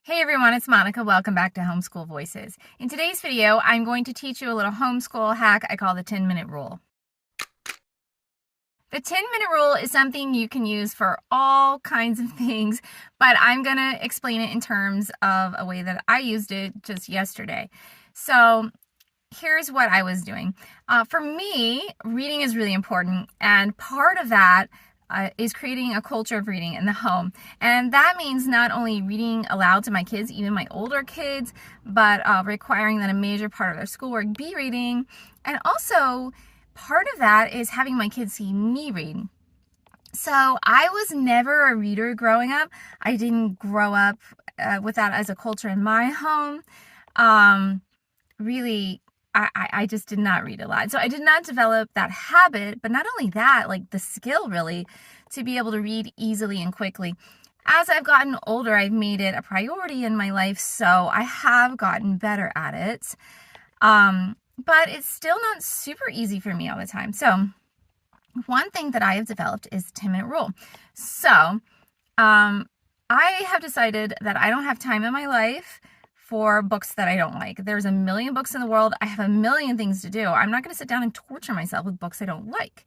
Hey everyone, it's Monica. Welcome back to Homeschool Voices. In today's video, I'm going to teach you a little homeschool hack I call the 10-minute rule. The 10-minute rule is something you can use for all kinds of things, but I'm going to explain it in terms of a way that I used it just yesterday. So here's what I was doing. For me, reading is really important, and part of that is creating a culture of reading in the home. And that means not only reading aloud to my kids, even my older kids, but requiring that a major part of their schoolwork be reading. And also, part of that is having my kids see me read. So I was never a reader growing up. I didn't grow up with that as a culture in my home. Really, I just did not read a lot. So I did not develop that habit, but not only that, like the skill really to be able to read easily and quickly. As I've gotten older, I've made it a priority in my life, so I have gotten better at it. But it's still not super easy for me all the time. So one thing that I have developed is the 10-minute rule. So I have decided that I don't have time in my life for books that I don't like. There's a million books in the world. I have a million things to do. I'm not going to sit down and torture myself with books I don't like.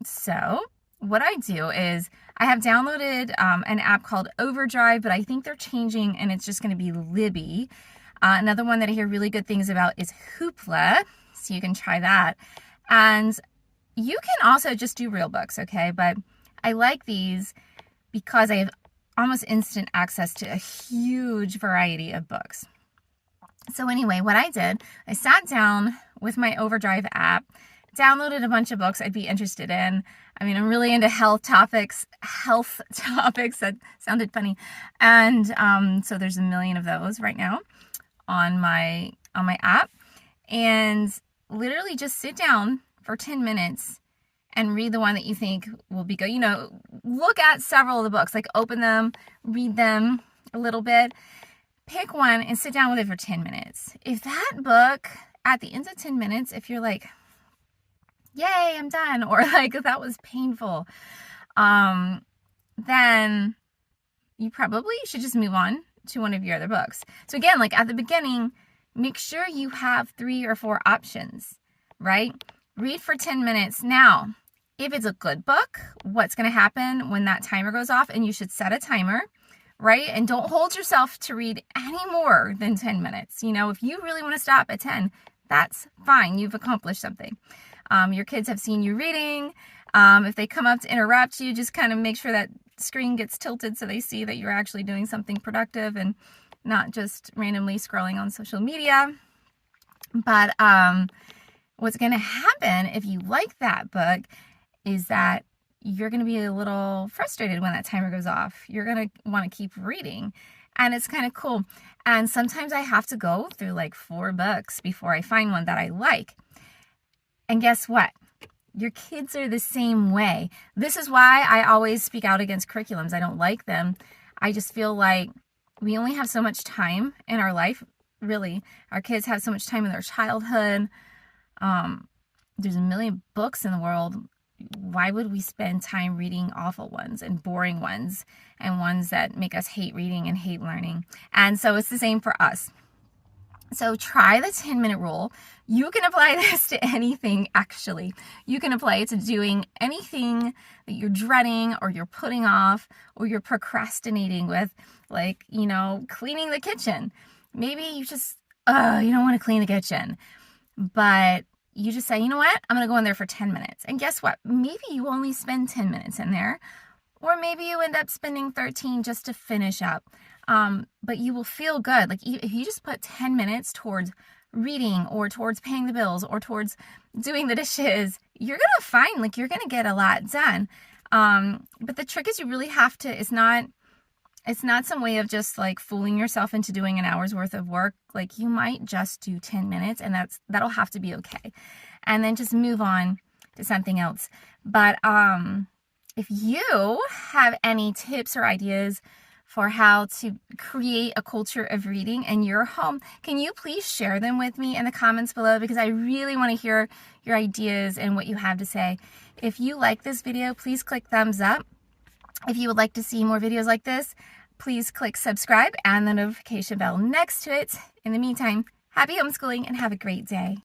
So what I do is I have downloaded an app called Overdrive, but I think they're changing and it's just going to be Libby. Another one that I hear really good things about is Hoopla, so you can try that. And you can also just do real books, okay? But I like these because I have almost instant access to a huge variety of books. So anyway, what I did, I sat down with my Overdrive app, downloaded a bunch of books I'd be interested in. I mean, I'm really into health topics. That sounded funny. And so there's a million of those right now on my app. And literally just sit down for 10 minutes and read the one that you think will be good. You know, look at several of the books, like open them, read them a little bit, pick one and sit down with it for 10 minutes. If that book, at the end of 10 minutes, if you're like, yay, I'm done, or like, that was painful, then you probably should just move on to one of your other books. So again, like at the beginning, make sure you have 3 or 4 options, right? Read for 10 minutes. Now, if it's a good book, what's going to happen when that timer goes off? And you should set a timer, right? And don't hold yourself to read any more than 10 minutes. You know, if you really want to stop at 10, that's fine. You've accomplished something. Your kids have seen you reading. If they come up to interrupt you, just kind of make sure that screen gets tilted so they see that you're actually doing something productive and not just randomly scrolling on social media. But what's going to happen if you like that book is that you're going to be a little frustrated when that timer goes off. You're going to want to keep reading, and it's kind of cool. And sometimes I have to go through like 4 books before I find one that I like. And guess what? Your kids are the same way. This is why I always speak out against curriculums. I don't like them. I just feel like we only have so much time in our life, really. Our kids have so much time in their childhood. There's a million books in the world. Why would we spend time reading awful ones and boring ones and ones that make us hate reading and hate learning? And so it's the same for us. So try the 10-minute rule. You can apply this to anything, actually. You can apply it to doing anything that you're dreading or you're putting off or you're procrastinating with, like, you know, cleaning the kitchen. Maybe you just, you don't want to clean the kitchen, but you just say, you know what, I'm going to go in there for 10 minutes. And guess what? Maybe you only spend 10 minutes in there, or maybe you end up spending 13 just to finish up. But you will feel good. Like if you just put 10 minutes towards reading or towards paying the bills or towards doing the dishes, you're going to find like you're going to get a lot done. But the trick is you really have to, it's not some way of just like fooling yourself into doing an hour's worth of work. Like you might just do 10 minutes and that'll have to be okay. And then just move on to something else. But if you have any tips or ideas for how to create a culture of reading in your home, can you please share them with me in the comments below? Because I really want to hear your ideas and what you have to say. If you like this video, please click thumbs up. If you would like to see more videos like this, please click subscribe and the notification bell next to it. In the meantime, happy homeschooling and have a great day.